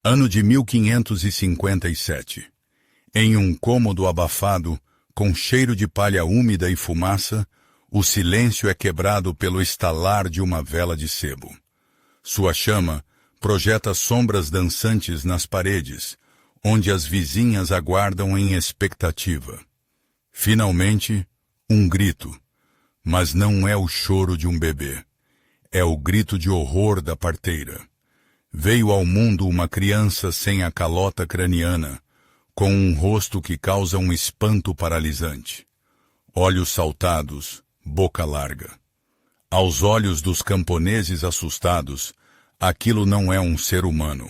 Ano de 1557. Em um cômodo abafado, com cheiro de palha úmida e fumaça, o silêncio é quebrado pelo estalar de uma vela de sebo. Sua chama projeta sombras dançantes nas paredes, onde as vizinhas aguardam em expectativa. Finalmente, um grito. Mas não é o choro de um bebê. É o grito de horror da parteira. Veio ao mundo uma criança sem a calota craniana, com um rosto que causa um espanto paralisante. Olhos saltados, boca larga. Aos olhos dos camponeses assustados, aquilo não é um ser humano.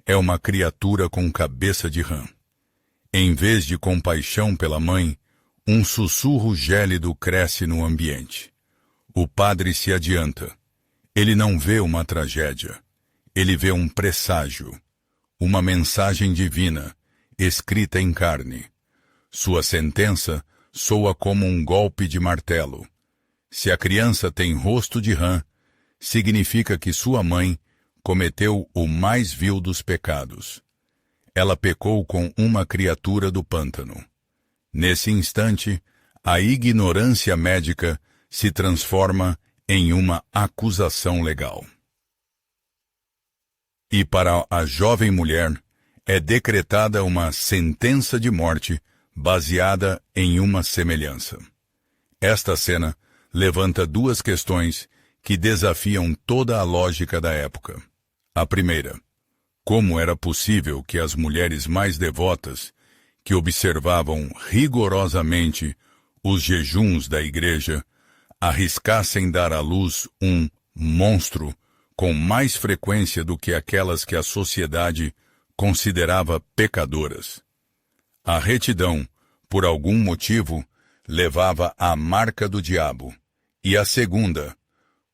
É uma criatura com cabeça de rã. Em vez de compaixão pela mãe, um sussurro gélido cresce no ambiente. O padre se adianta. Ele não vê uma tragédia. Ele vê um presságio. Uma mensagem divina, escrita em carne. Sua sentença soa como um golpe de martelo. Se a criança tem rosto de rã, significa que sua mãe cometeu o mais vil dos pecados. Ela pecou com uma criatura do pântano. Nesse instante, a ignorância médica se transforma em uma acusação legal. E para a jovem mulher, é decretada uma sentença de morte baseada em uma semelhança. Esta cena levanta duas questões que desafiam toda a lógica da época. A primeira, como era possível que as mulheres mais devotas, que observavam rigorosamente os jejuns da igreja, arriscassem dar à luz um monstro com mais frequência do que aquelas que a sociedade considerava pecadoras? A retidão, por algum motivo, levava à marca do diabo. E a segunda,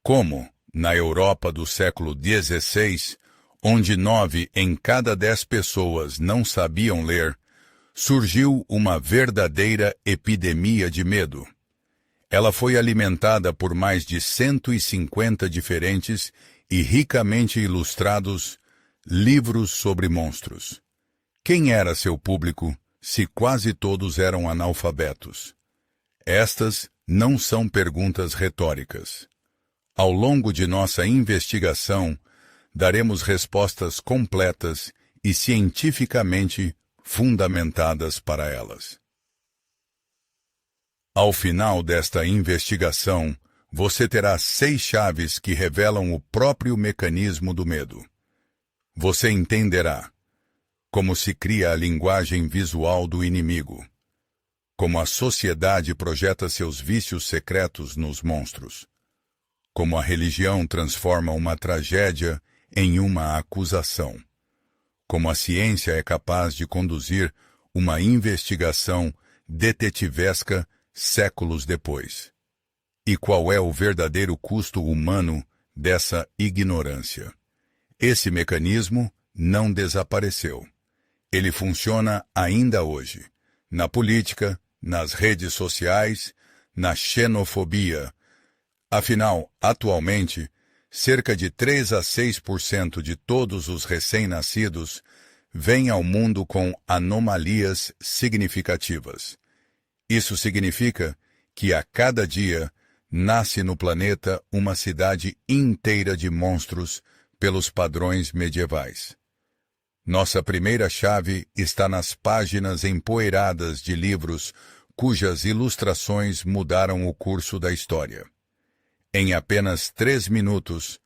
como, na Europa do século XVI, onde 9 em cada 10 pessoas não sabiam ler, surgiu uma verdadeira epidemia de medo. Ela foi alimentada por mais de 150 diferentes e ricamente ilustrados livros sobre monstros. Quem era seu público, se quase todos eram analfabetos? Estas não são perguntas retóricas. Ao longo de nossa investigação, daremos respostas completas e cientificamente fundamentadas para elas. Ao final desta investigação, você terá 6 chaves que revelam o próprio mecanismo do medo. Você entenderá como se cria a linguagem visual do inimigo, como a sociedade projeta seus vícios secretos nos monstros, como a religião transforma uma tragédia em uma acusação, como a ciência é capaz de conduzir uma investigação detetivesca séculos depois. E qual é o verdadeiro custo humano dessa ignorância? Esse mecanismo não desapareceu. Ele funciona ainda hoje, na política, nas redes sociais, na xenofobia. Afinal, atualmente, cerca de 3 a 6% de todos os recém-nascidos vêm ao mundo com anomalias significativas. Isso significa que a cada dia nasce no planeta uma cidade inteira de monstros pelos padrões medievais. Nossa primeira chave está nas páginas empoeiradas de livros cujas ilustrações mudaram o curso da história. Em apenas 3 minutos,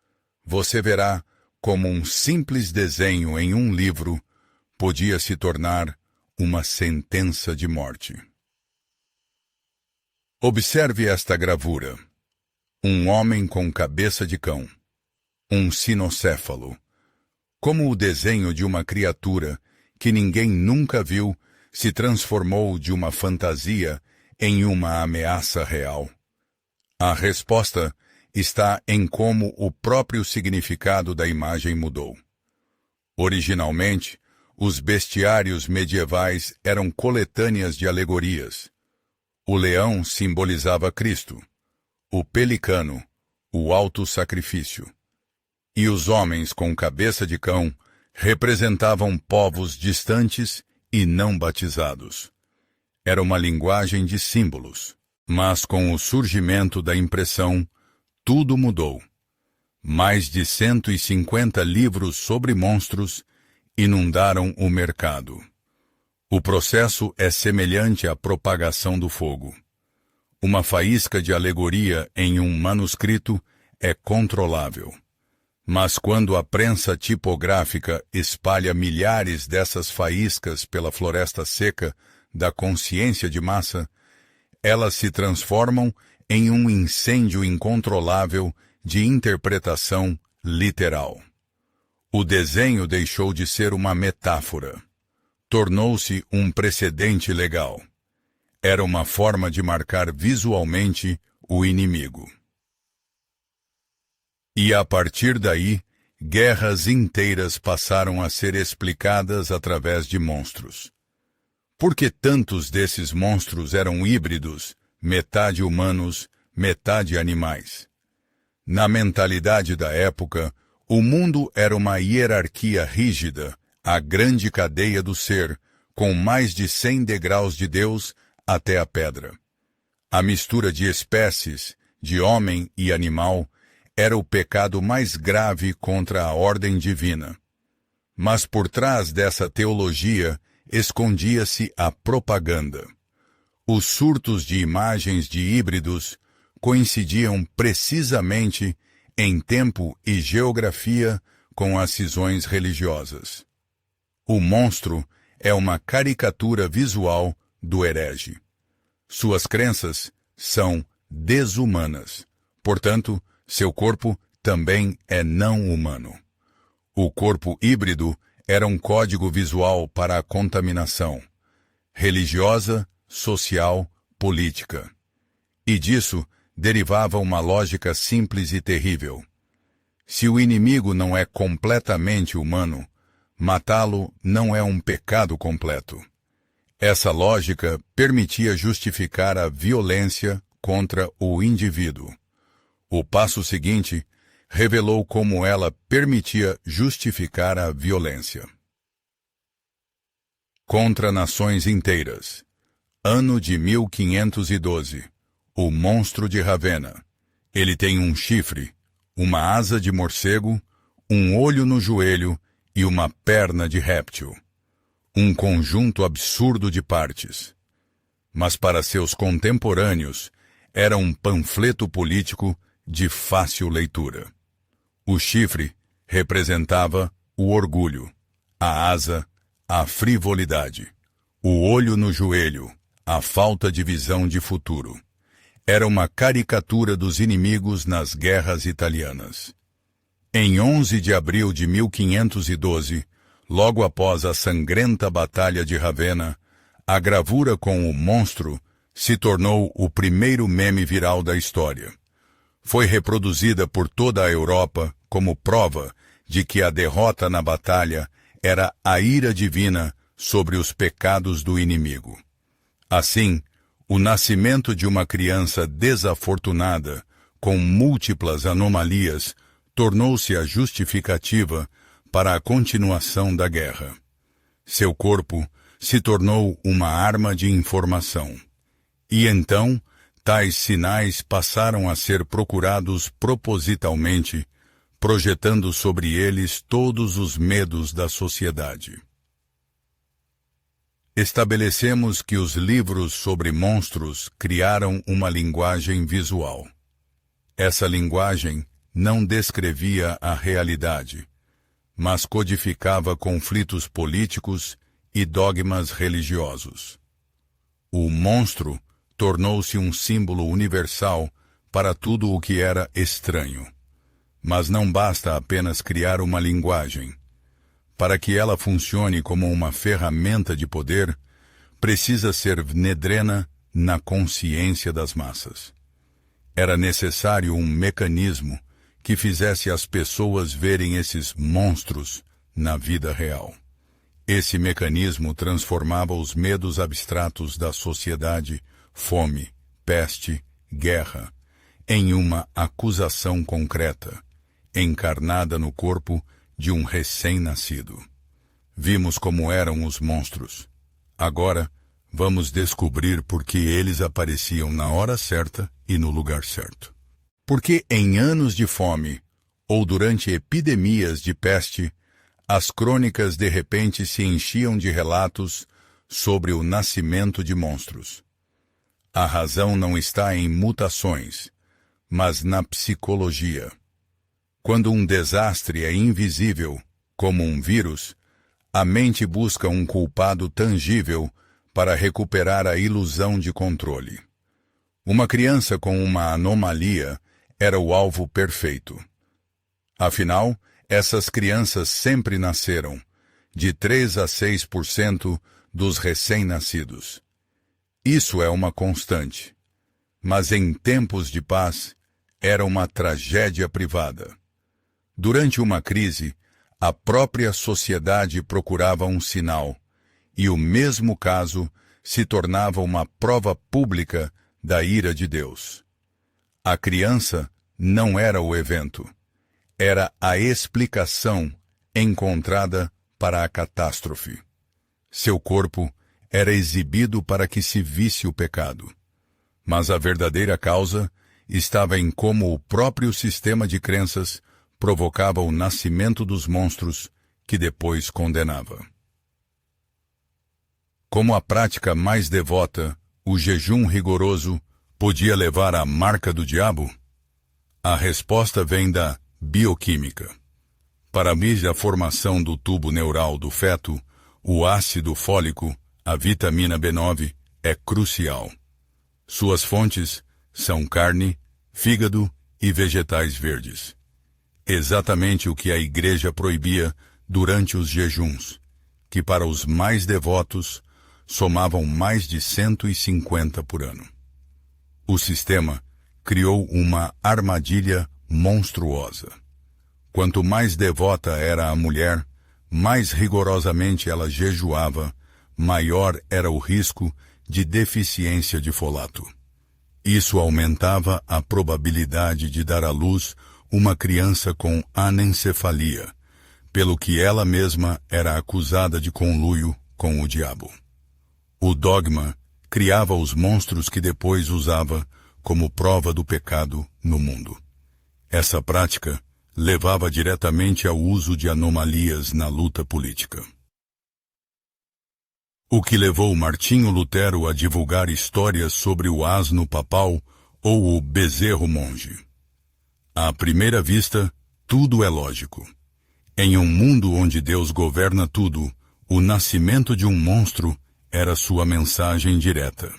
você verá como um simples desenho em um livro podia se tornar uma sentença de morte. Observe esta gravura. Um homem com cabeça de cão. Um cinocéfalo. Como o desenho de uma criatura que ninguém nunca viu se transformou de uma fantasia em uma ameaça real. A resposta está em como o próprio significado da imagem mudou. Originalmente, os bestiários medievais eram coletâneas de alegorias. O leão simbolizava Cristo, o pelicano, o auto-sacrifício, e os homens com cabeça de cão Representavam povos distantes e não batizados. Era uma linguagem de símbolos. Mas com o surgimento da impressão, tudo mudou. Mais de 150 livros sobre monstros inundaram o mercado. O processo é semelhante à propagação do fogo. Uma faísca de alegoria em um manuscrito é controlável. Mas quando a prensa tipográfica espalha milhares dessas faíscas pela floresta seca da consciência de massa, elas se transformam em um incêndio incontrolável de interpretação literal. O desenho deixou de ser uma metáfora. Tornou-se um precedente legal. Era uma forma de marcar visualmente o inimigo. E a partir daí, guerras inteiras passaram a ser explicadas através de monstros. Por que tantos desses monstros eram híbridos, metade humanos, metade animais? Na mentalidade da época, o mundo era uma hierarquia rígida, a grande cadeia do ser, com mais de 100 degraus de Deus até a pedra. A mistura de espécies, de homem e animal, era o pecado mais grave contra a ordem divina. Mas por trás dessa teologia escondia-se a propaganda. Os surtos de imagens de híbridos coincidiam precisamente em tempo e geografia com as cisões religiosas. O monstro é uma caricatura visual do herege. Suas crenças são desumanas. Portanto, seu corpo também é não humano. O corpo híbrido era um código visual para a contaminação religiosa, social, política. E disso derivava uma lógica simples e terrível. Se o inimigo não é completamente humano, matá-lo não é um pecado completo. Essa lógica permitia justificar a violência contra o indivíduo. O passo seguinte revelou como ela permitia justificar a violência. Contra nações inteiras. Ano de 1512. O monstro de Ravenna. Ele tem um chifre, uma asa de morcego, um olho no joelho e uma perna de réptil. Um conjunto absurdo de partes. Mas para seus contemporâneos, era um panfleto político de fácil leitura. O chifre representava o orgulho, a asa, a frivolidade, o olho no joelho, a falta de visão de futuro. Era uma caricatura dos inimigos nas guerras italianas. Em 11 de abril de 1512, logo após a sangrenta Batalha de Ravenna, a gravura com o monstro se tornou o primeiro meme viral da história. Foi reproduzida por toda a Europa como prova de que a derrota na batalha era a ira divina sobre os pecados do inimigo. Assim, o nascimento de uma criança desafortunada, com múltiplas anomalias, tornou-se a justificativa para a continuação da guerra. Seu corpo se tornou uma arma de informação. E então, tais sinais passaram a ser procurados propositalmente, projetando sobre eles todos os medos da sociedade. Estabelecemos que os livros sobre monstros criaram uma linguagem visual. Essa linguagem não descrevia a realidade, mas codificava conflitos políticos e dogmas religiosos. O monstro tornou-se um símbolo universal para tudo o que era estranho. Mas não basta apenas criar uma linguagem. Para que ela funcione como uma ferramenta de poder, precisa ser nedrena na consciência das massas. Era necessário um mecanismo que fizesse as pessoas verem esses monstros na vida real. Esse mecanismo transformava os medos abstratos da sociedade, fome, peste, guerra, em uma acusação concreta, encarnada no corpo de um recém-nascido. vimos como eram os monstros. Agora, vamos descobrir por que eles apareciam na hora certa e no lugar certo. Porque em anos de fome, ou durante epidemias de peste, as crônicas de repente se enchiam de relatos sobre o nascimento de monstros. A razão não está em mutações, mas na psicologia. Quando um desastre é invisível, como um vírus, a mente busca um culpado tangível para recuperar a ilusão de controle. Uma criança com uma anomalia era o alvo perfeito. Afinal, essas crianças sempre nasceram, de 3 a 6% dos recém-nascidos. Isso é uma constante. Mas em tempos de paz, era uma tragédia privada. Durante uma crise, a própria sociedade procurava um sinal, e o mesmo caso se tornava uma prova pública da ira de Deus. A criança não era o evento, era a explicação encontrada para a catástrofe. Seu corpo era exibido para que se visse o pecado. Mas a verdadeira causa estava em como o próprio sistema de crenças provocava o nascimento dos monstros que depois condenava. Como a prática mais devota, o jejum rigoroso, podia levar à marca do diabo? A resposta vem da bioquímica. Para medir a formação do tubo neural do feto, o ácido fólico, a vitamina B9, é crucial. Suas fontes são carne, fígado e vegetais verdes. Exatamente o que a Igreja proibia durante os jejuns, que para os mais devotos somavam mais de 150 por ano. O sistema criou uma armadilha monstruosa. Quanto mais devota era a mulher, mais rigorosamente ela jejuava, maior era o risco de deficiência de folato. Isso aumentava a probabilidade de dar à luz uma criança com anencefalia, pelo que ela mesma era acusada de conluio com o diabo. O dogma criava os monstros que depois usava como prova do pecado no mundo. Essa prática levava diretamente ao uso de anomalias na luta política. O que levou Martinho Lutero a divulgar histórias sobre o asno papal ou o bezerro monge. À primeira vista, tudo é lógico. Em um mundo onde Deus governa tudo, o nascimento de um monstro era sua mensagem direta.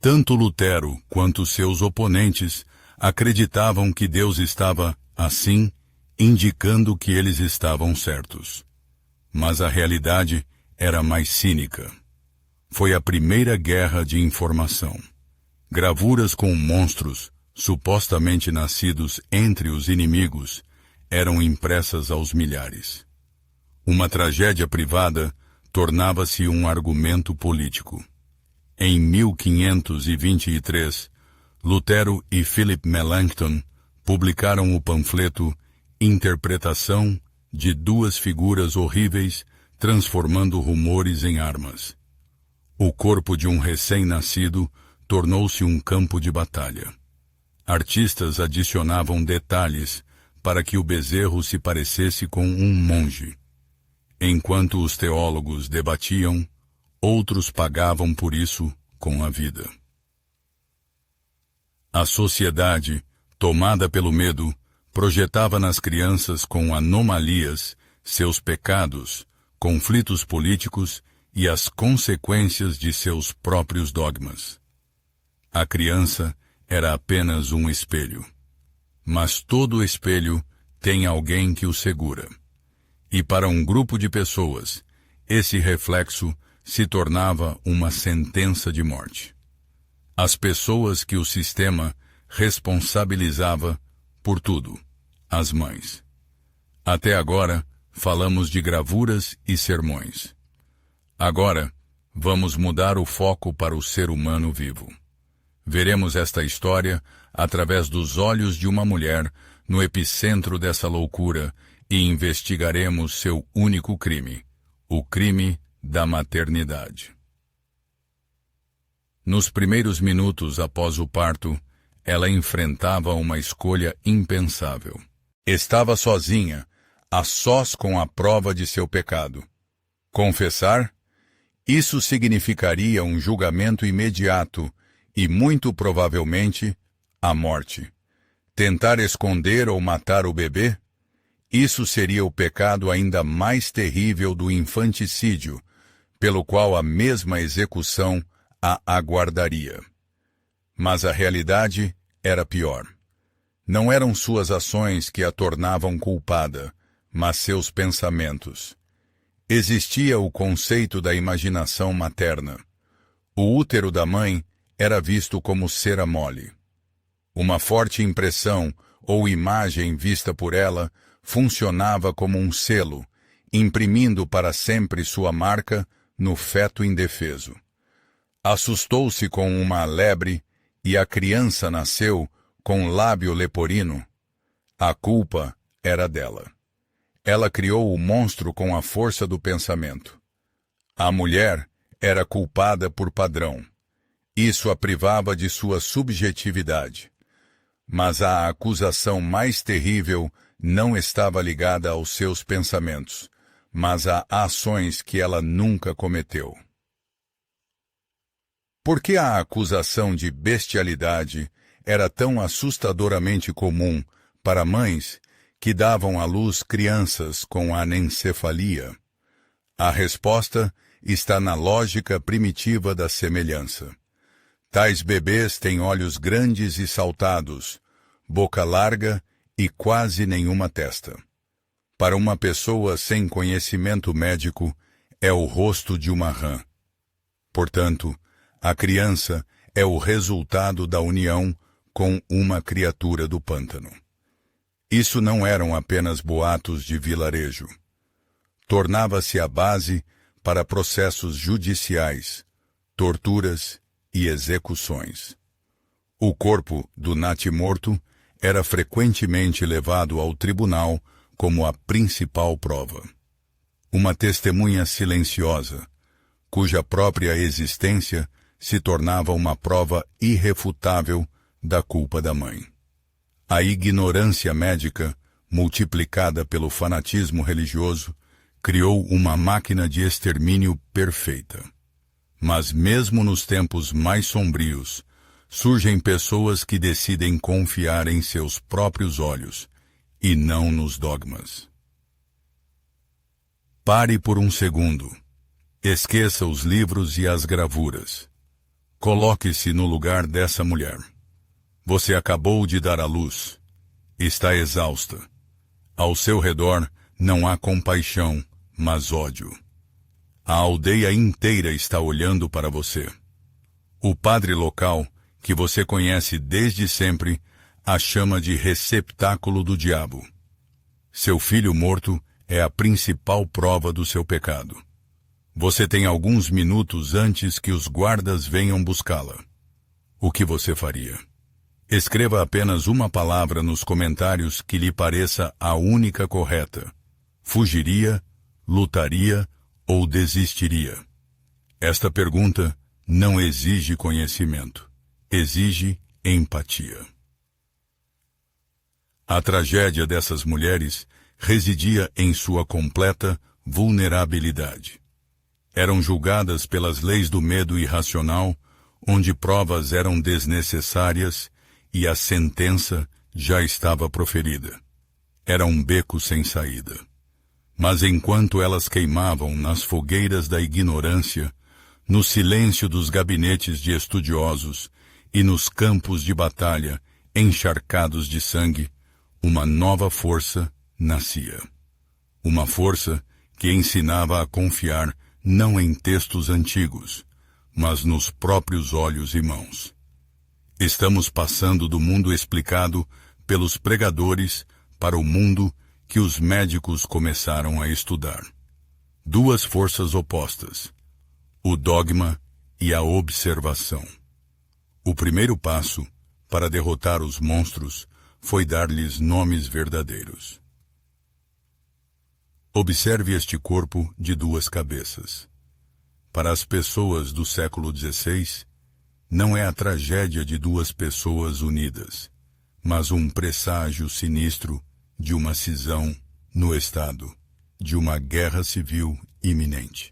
Tanto Lutero quanto seus oponentes acreditavam que Deus estava, assim, indicando que eles estavam certos. Mas a realidade era mais cínica. Foi a primeira guerra de informação. Gravuras com monstros, supostamente nascidos entre os inimigos, eram impressas aos milhares. Uma tragédia privada tornava-se um argumento político. Em 1523, Lutero e Philip Melanchthon publicaram o panfleto Interpretação de duas figuras horríveis transformando rumores em armas. O corpo de um recém-nascido tornou-se um campo de batalha. Artistas adicionavam detalhes para que o bezerro se parecesse com um monge. Enquanto os teólogos debatiam, outros pagavam por isso com a vida. A sociedade, tomada pelo medo, projetava nas crianças com anomalias seus pecados, conflitos políticos e as consequências de seus próprios dogmas. A criança era apenas um espelho. Mas todo espelho tem alguém que o segura. E para um grupo de pessoas, esse reflexo se tornava uma sentença de morte. As pessoas que o sistema responsabilizava por tudo, as mães. Até agora, falamos de gravuras e sermões. Agora, vamos mudar o foco para o ser humano vivo. Veremos esta história através dos olhos de uma mulher no epicentro dessa loucura e investigaremos seu único crime, O crime da maternidade. Nos primeiros minutos após o parto, ela enfrentava uma escolha impensável. Estava sozinha, a sós com a prova de seu pecado. Confessar? Isso significaria um julgamento imediato e, muito provavelmente, a morte. Tentar esconder ou matar o bebê? Isso seria o pecado ainda mais terrível do infanticídio, pelo qual a mesma execução a aguardaria. Mas a realidade era pior. Não eram suas ações que a tornavam culpada, mas seus pensamentos. Existia o conceito da imaginação materna. O útero da mãe era visto como cera mole. Uma forte impressão ou imagem vista por ela funcionava como um selo, imprimindo para sempre sua marca no feto indefeso. Assustou-se com uma lebre e a criança nasceu com lábio leporino. A culpa era dela. Ela criou o monstro com a força do pensamento. A mulher era culpada por padrão. Isso a privava de sua subjetividade. Mas a acusação mais terrível não estava ligada aos seus pensamentos, mas a ações que ela nunca cometeu. Por que a acusação de bestialidade era tão assustadoramente comum para mães que davam à luz crianças com anencefalia? A resposta está na lógica primitiva da semelhança. Tais bebês têm olhos grandes e saltados, boca larga e quase nenhuma testa. Para uma pessoa sem conhecimento médico, é o rosto de uma rã. Portanto, a criança é o resultado da união com uma criatura do pântano. Isso não eram apenas boatos de vilarejo. Tornava-se a base para processos judiciais, torturas e execuções. O corpo do natimorto era frequentemente levado ao tribunal como a principal prova. Uma testemunha silenciosa, cuja própria existência se tornava uma prova irrefutável da culpa da mãe. A ignorância médica, multiplicada pelo fanatismo religioso, criou uma máquina de extermínio perfeita. Mas mesmo nos tempos mais sombrios, surgem pessoas que decidem confiar em seus próprios olhos e não nos dogmas. Pare por um segundo. Esqueça os livros e as gravuras. Coloque-se no lugar dessa mulher. Você acabou de dar à luz. Está exausta. Ao seu redor não há compaixão, mas ódio. A aldeia inteira está olhando para você. O padre local, que você conhece desde sempre, a chama de receptáculo do diabo. Seu filho morto é a principal prova do seu pecado. Você tem alguns minutos antes que os guardas venham buscá-la. O que você faria? Escreva apenas uma palavra nos comentários que lhe pareça a única correta. Fugiria, lutaria ou desistiria? Esta pergunta não exige conhecimento, exige empatia. A tragédia dessas mulheres residia em sua completa vulnerabilidade. Eram julgadas pelas leis do medo irracional, onde provas eram desnecessárias e a sentença já estava proferida. Era um beco sem saída. Mas enquanto elas queimavam nas fogueiras da ignorância, no silêncio dos gabinetes de estudiosos e nos campos de batalha encharcados de sangue, uma nova força nascia. Uma força que ensinava a confiar não em textos antigos, mas nos próprios olhos e mãos. Estamos passando do mundo explicado pelos pregadores para o mundo que os médicos começaram a estudar. Duas forças opostas, o dogma e a observação. O primeiro passo para derrotar os monstros foi dar-lhes nomes verdadeiros. Observe este corpo de duas cabeças. Para as pessoas do século XVI, não é a tragédia de duas pessoas unidas, mas um presságio sinistro de uma cisão no Estado, de uma guerra civil iminente.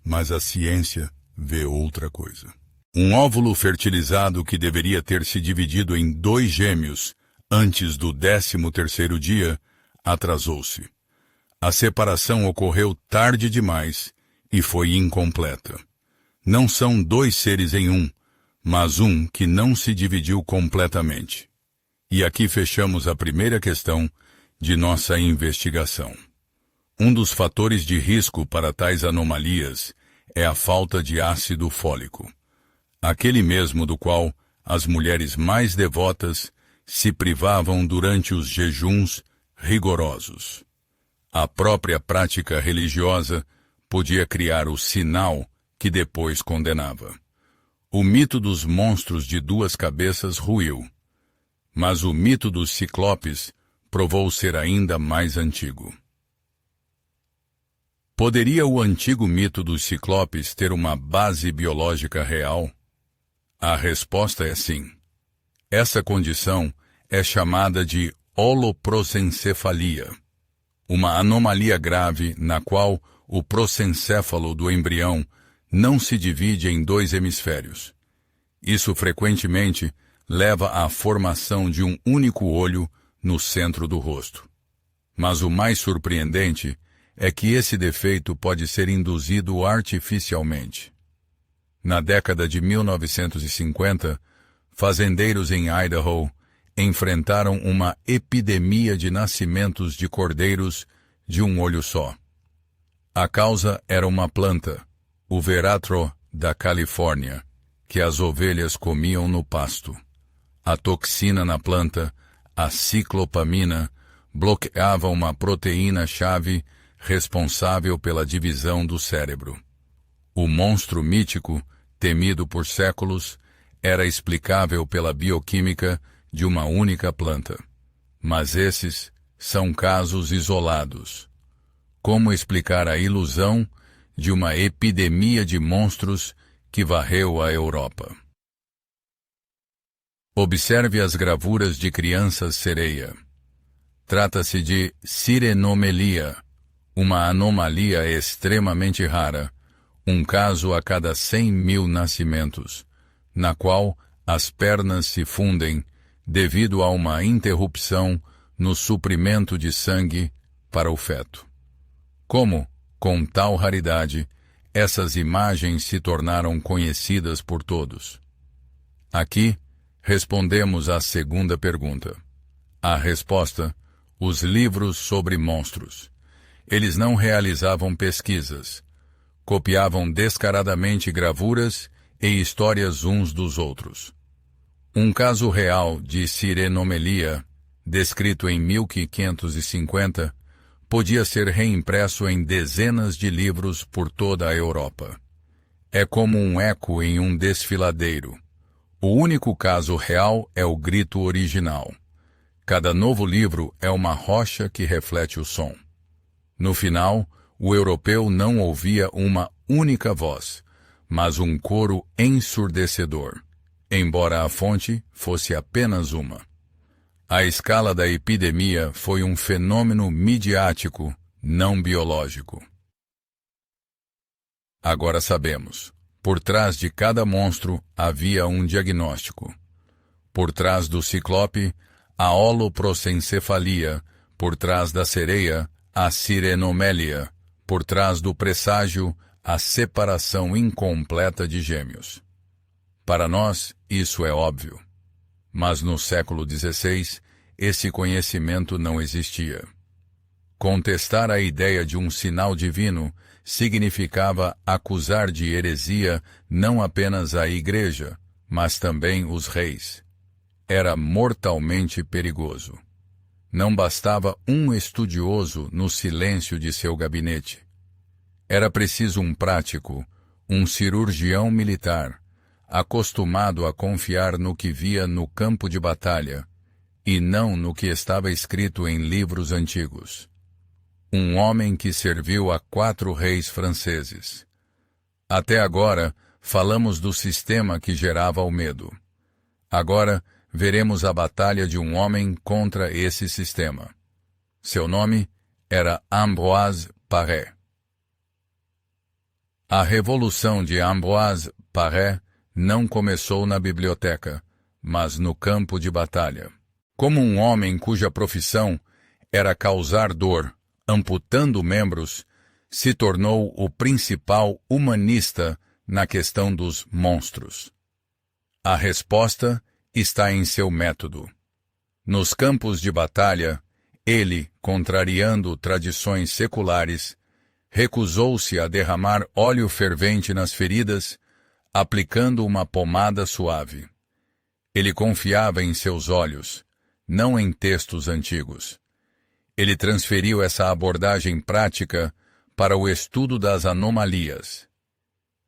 Mas a ciência vê outra coisa. Um óvulo fertilizado que deveria ter se dividido em 2 gêmeos antes do 13º dia, atrasou-se. A separação ocorreu tarde demais e foi incompleta. Não são 2 seres em um, mas um que não se dividiu completamente. E aqui fechamos a primeira questão de nossa investigação. Um dos fatores de risco para tais anomalias é a falta de ácido fólico, aquele mesmo do qual as mulheres mais devotas se privavam durante os jejuns rigorosos. A própria prática religiosa podia criar o sinal que depois condenava. O mito dos monstros de 2 cabeças ruiu, mas o mito dos ciclopes provou ser ainda mais antigo. Poderia o antigo mito dos ciclopes ter uma base biológica real? A resposta é sim. Essa condição é chamada de holoprosencefalia, uma anomalia grave na qual o prosencéfalo do embrião não se divide em 2 hemisférios. Isso frequentemente leva à formação de um único olho no centro do rosto. Mas o mais surpreendente é que esse defeito pode ser induzido artificialmente. Na década de 1950, fazendeiros em Idaho enfrentaram uma epidemia de nascimentos de cordeiros de um olho só. A causa era uma planta, o veratro da Califórnia, que as ovelhas comiam no pasto. A toxina na planta, a ciclopamina, bloqueava uma proteína-chave responsável pela divisão do cérebro. O monstro mítico, temido por séculos, era explicável pela bioquímica de uma única planta. Mas esses são casos isolados. Como explicar a ilusão de uma epidemia de monstros que varreu a Europa? Observe as gravuras de crianças sereia. Trata-se de sirenomelia, uma anomalia extremamente rara, um caso a cada 100.000 nascimentos, na qual as pernas se fundem devido a uma interrupção no suprimento de sangue para o feto. Como, com tal raridade, essas imagens se tornaram conhecidas por todos? Aqui, respondemos à segunda pergunta. A resposta: os livros sobre monstros. Eles não realizavam pesquisas. Copiavam descaradamente gravuras e histórias uns dos outros. Um caso real de sirenomelia, descrito em 1550, podia ser reimpresso em dezenas de livros por toda a Europa. É como um eco em um desfiladeiro. O único caso real é o grito original. Cada novo livro é uma rocha que reflete o som. No final, o europeu não ouvia uma única voz, mas um coro ensurdecedor, embora a fonte fosse apenas uma. A escala da epidemia foi um fenômeno midiático, não biológico. Agora sabemos, por trás de cada monstro havia um diagnóstico. Por trás do ciclope, a holoprosencefalia, por trás da sereia, a sirenomélia, por trás do presságio, a separação incompleta de gêmeos. Para nós, isso é óbvio. Mas no século XVI, esse conhecimento não existia. Contestar a ideia de um sinal divino significava acusar de heresia não apenas a Igreja, mas também os reis. Era mortalmente perigoso. Não bastava um estudioso no silêncio de seu gabinete. Era preciso um prático, um cirurgião militar, acostumado a confiar no que via no campo de batalha, e não no que estava escrito em livros antigos. um homem que serviu a 4 reis franceses. Até agora, falamos do sistema que gerava o medo. Agora, veremos a batalha de um homem contra esse sistema. Seu nome era Ambroise Paré. A revolução de Ambroise Paré não começou na biblioteca, mas no campo de batalha. Como um homem cuja profissão era causar dor, amputando membros, se tornou o principal humanista na questão dos monstros. A resposta está em seu método. Nos campos de batalha, ele, contrariando tradições seculares, recusou-se a derramar óleo fervente nas feridas, aplicando uma pomada suave. Ele confiava em seus olhos, não em textos antigos. Ele transferiu essa abordagem prática para o estudo das anomalias.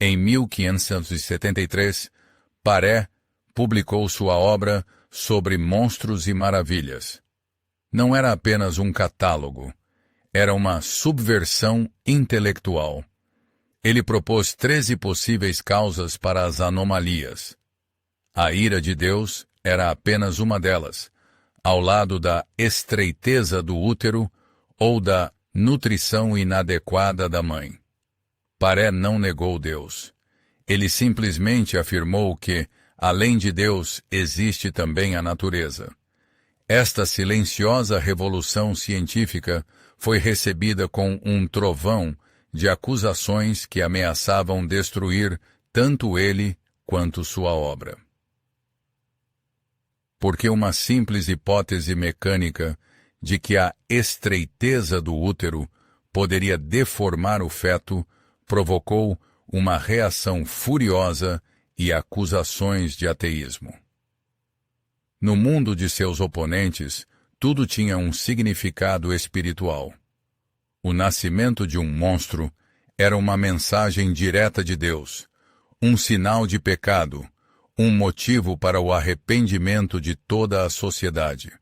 Em 1573, Paré publicou sua obra sobre monstros e maravilhas. Não era apenas um catálogo, era uma subversão intelectual. Ele propôs 13 possíveis causas para as anomalias. A ira de Deus era apenas uma delas, ao lado da estreiteza do útero ou da nutrição inadequada da mãe. Paré não negou Deus. Ele simplesmente afirmou que, além de Deus, existe também a natureza. Esta silenciosa revolução científica foi recebida com um trovão de acusações que ameaçavam destruir tanto ele quanto sua obra. Porque uma simples hipótese mecânica de que a estreiteza do útero poderia deformar o feto provocou uma reação furiosa e acusações de ateísmo. No mundo de seus oponentes, tudo tinha um significado espiritual. O nascimento de um monstro era uma mensagem direta de Deus, um sinal de pecado, um motivo para o arrependimento de toda a sociedade.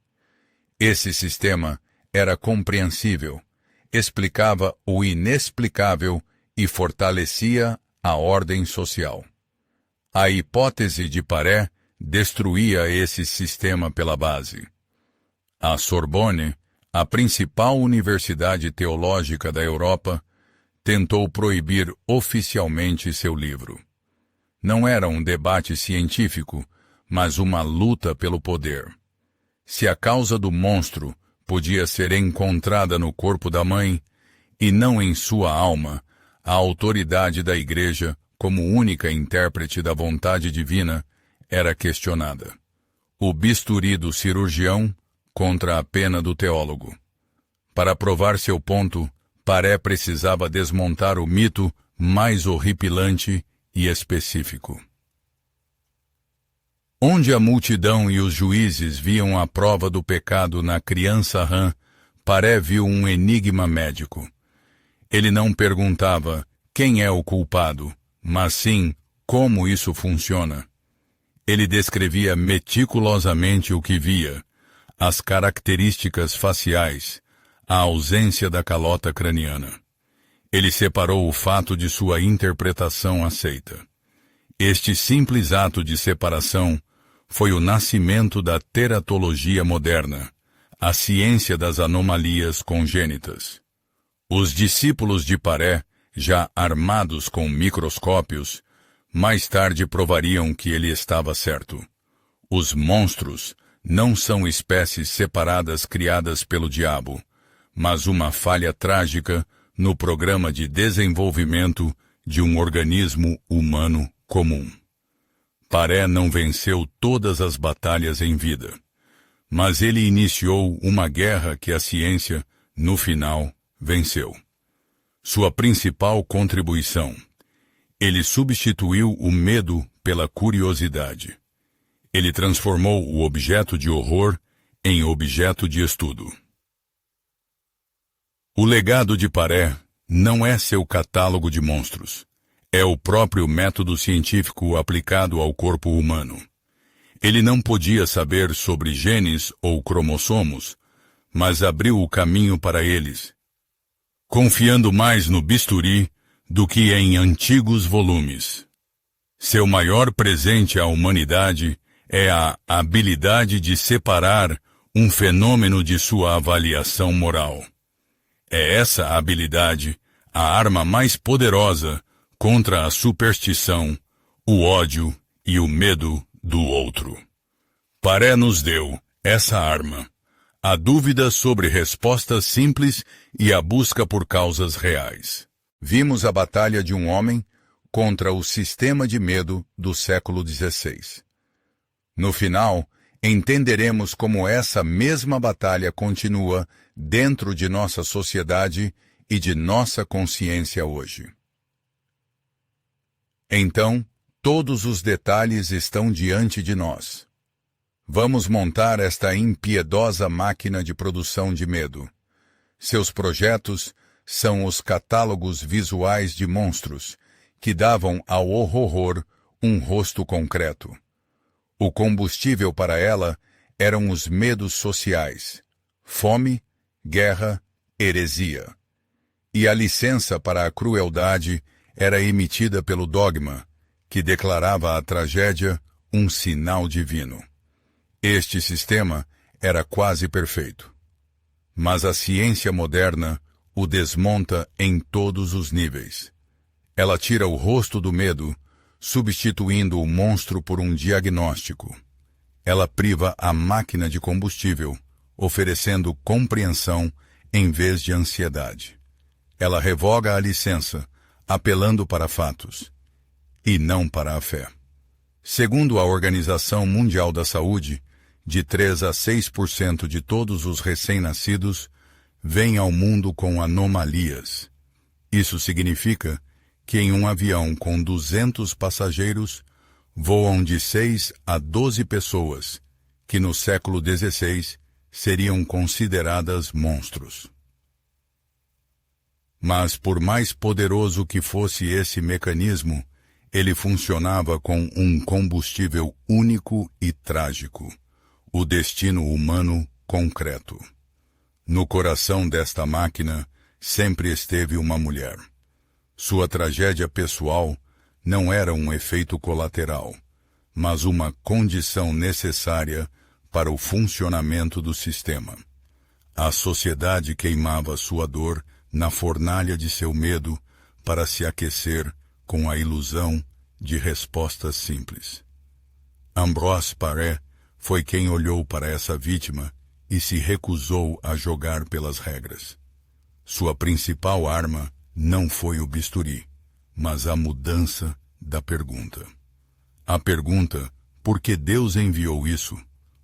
Esse sistema era compreensível, explicava o inexplicável e fortalecia a ordem social. A hipótese de Paré destruía esse sistema pela base. A Sorbonne, a principal universidade teológica da Europa, tentou proibir oficialmente seu livro. Não era um debate científico, mas uma luta pelo poder. Se a causa do monstro podia ser encontrada no corpo da mãe, e não em sua alma, a autoridade da Igreja, como única intérprete da vontade divina, era questionada. O bisturi do cirurgião contra a pena do teólogo. Para provar seu ponto, Paré precisava desmontar o mito mais horripilante e específico. Onde a multidão e os juízes viam a prova do pecado na criança rã, Paré viu um enigma médico. Ele não perguntava quem é o culpado, mas sim como isso funciona. Ele descrevia meticulosamente o que via, as características faciais, a ausência da calota craniana. Ele separou o fato de sua interpretação aceita. Este simples ato de separação foi o nascimento da teratologia moderna, a ciência das anomalias congênitas. Os discípulos de Paré, já armados com microscópios, mais tarde provariam que ele estava certo. Os monstros não são espécies separadas criadas pelo diabo, mas uma falha trágica no programa de desenvolvimento de um organismo humano comum. Paré não venceu todas as batalhas em vida, mas ele iniciou uma guerra que a ciência, no final, venceu. Sua principal contribuição: ele substituiu o medo pela curiosidade. Ele transformou o objeto de horror em objeto de estudo. O legado de Paré não é seu catálogo de monstros. É o próprio método científico aplicado ao corpo humano. Ele não podia saber sobre genes ou cromossomos, mas abriu o caminho para eles. confiando mais no bisturi do que em antigos volumes. Seu maior presente à humanidade é a habilidade de separar um fenômeno de sua avaliação moral. É essa habilidade a arma mais poderosa contra a superstição, o ódio e o medo do outro. Paré nos deu essa arma, a dúvida sobre respostas simples e a busca por causas reais. Vimos a batalha de um homem contra o sistema de medo do século XVI. No final, entenderemos como essa mesma batalha continua dentro de nossa sociedade e de nossa consciência hoje. Então, todos os detalhes estão diante de nós. Vamos montar esta impiedosa máquina de produção de medo. Seus projetos são os catálogos visuais de monstros, que davam ao horror um rosto concreto. O combustível para ela eram os medos sociais: fome, guerra, heresia. E a licença para a crueldade era emitida pelo dogma, que declarava a tragédia um sinal divino. Este sistema era quase perfeito. Mas a ciência moderna o desmonta em todos os níveis. Ela tira o rosto do medo, substituindo o monstro por um diagnóstico. Ela priva a máquina de combustível, oferecendo compreensão em vez de ansiedade. Ela revoga a licença, apelando para fatos, e não para a fé. Segundo a Organização Mundial da Saúde, de 3 a 6% de todos os recém-nascidos vêm ao mundo com anomalias. Isso significa que em um avião com 200 passageiros voam de 6 a 12 pessoas, que no século XVI seriam consideradas monstros. Mas por mais poderoso que fosse esse mecanismo, ele funcionava com um combustível único e trágico: o destino humano concreto. No coração desta máquina sempre esteve uma mulher. Sua tragédia pessoal não era um efeito colateral, mas uma condição necessária para o funcionamento do sistema. A sociedade queimava sua dor na fornalha de seu medo para se aquecer com a ilusão de respostas simples. Ambroise Paré foi quem olhou para essa vítima e se recusou a jogar pelas regras. Sua principal arma não foi o bisturi, mas a mudança da pergunta. A pergunta, por que Deus enviou isso,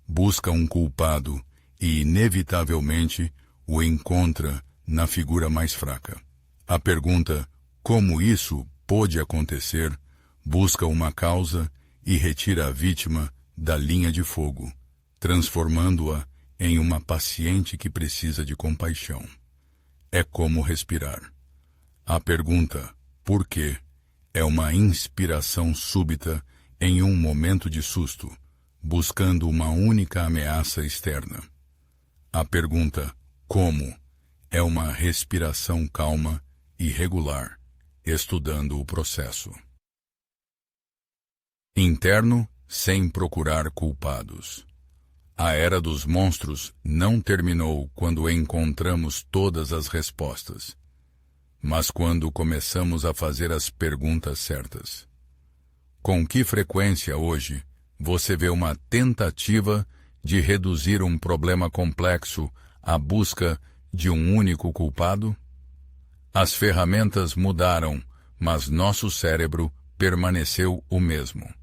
busca um culpado e, inevitavelmente, o encontra na figura mais fraca. A pergunta, como isso pôde acontecer, busca uma causa e retira a vítima da linha de fogo, transformando-a em uma paciente que precisa de compaixão. É como respirar. A pergunta, por quê, é uma inspiração súbita em um momento de susto, buscando uma única ameaça externa. A pergunta, como, é uma respiração calma e regular, estudando o processo. Interno, sem procurar culpados. A era dos monstros não terminou quando encontramos todas as respostas, mas quando começamos a fazer as perguntas certas. Com que frequência hoje você vê uma tentativa de reduzir um problema complexo à busca de um único culpado? As ferramentas mudaram, mas nosso cérebro permaneceu o mesmo.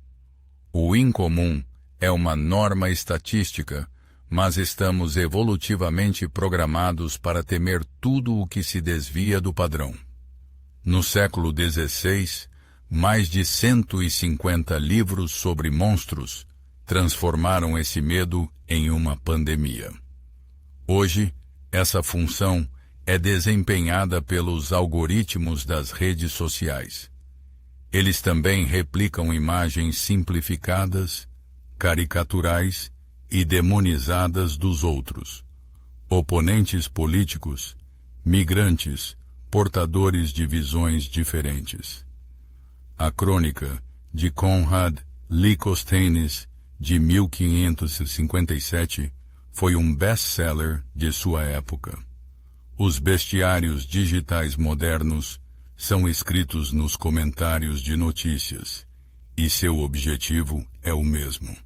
O incomum é uma norma estatística, mas estamos evolutivamente programados para temer tudo o que se desvia do padrão. No século XVI, mais de 150 livros sobre monstros transformaram esse medo em uma pandemia. Hoje, essa função é desempenhada pelos algoritmos das redes sociais. Eles também replicam imagens simplificadas, caricaturais e demonizadas dos outros, oponentes políticos, migrantes, portadores de visões diferentes. A crônica de Konrad Lykosteines, de 1557, foi um best-seller de sua época. Os bestiários digitais modernos são escritos nos comentários de notícias, e seu objetivo é o mesmo: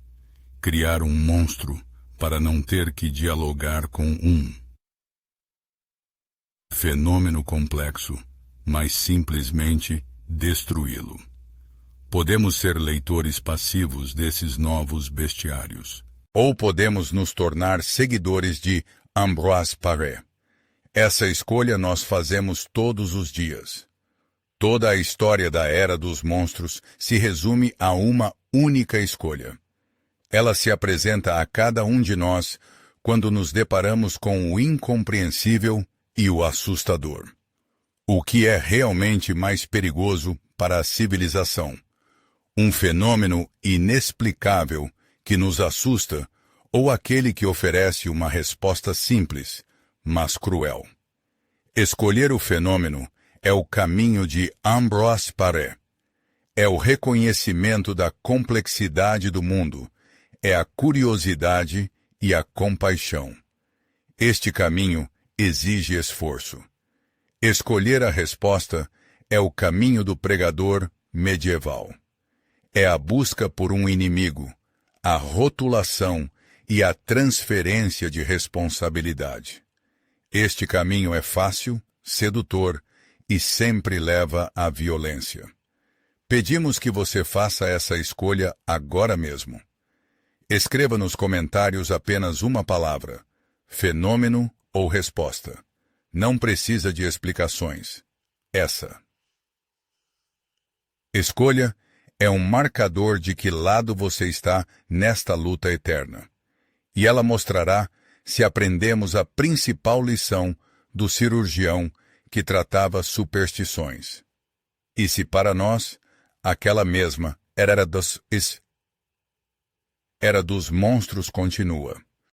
criar um monstro para não ter que dialogar com um fenômeno complexo, mas simplesmente destruí-lo. Podemos ser leitores passivos desses novos bestiários, ou podemos nos tornar seguidores de Ambroise Paré. Essa escolha nós fazemos todos os dias. Toda a história da Era dos Monstros se resume a uma única escolha. Ela se apresenta a cada um de nós quando nos deparamos com o incompreensível e o assustador. O que é realmente mais perigoso para a civilização? Um fenômeno inexplicável que nos assusta ou aquele que oferece uma resposta simples, mas cruel? Escolher o fenômeno é o caminho de Ambroise Paré. É o reconhecimento da complexidade do mundo, é a curiosidade e a compaixão. Este caminho exige esforço. Escolher a resposta é o caminho do pregador medieval. É a busca por um inimigo, a rotulação e a transferência de responsabilidade. Este caminho é fácil, sedutor e sempre leva à violência. Pedimos que você faça essa escolha agora mesmo. Escreva nos comentários apenas uma palavra: fenômeno ou resposta. Não precisa de explicações. Essa escolha é um marcador de que lado você está nesta luta eterna. E ela mostrará se aprendemos a principal lição do cirurgião que tratava superstições. E se para nós, aquela mesma era dos monstros continua.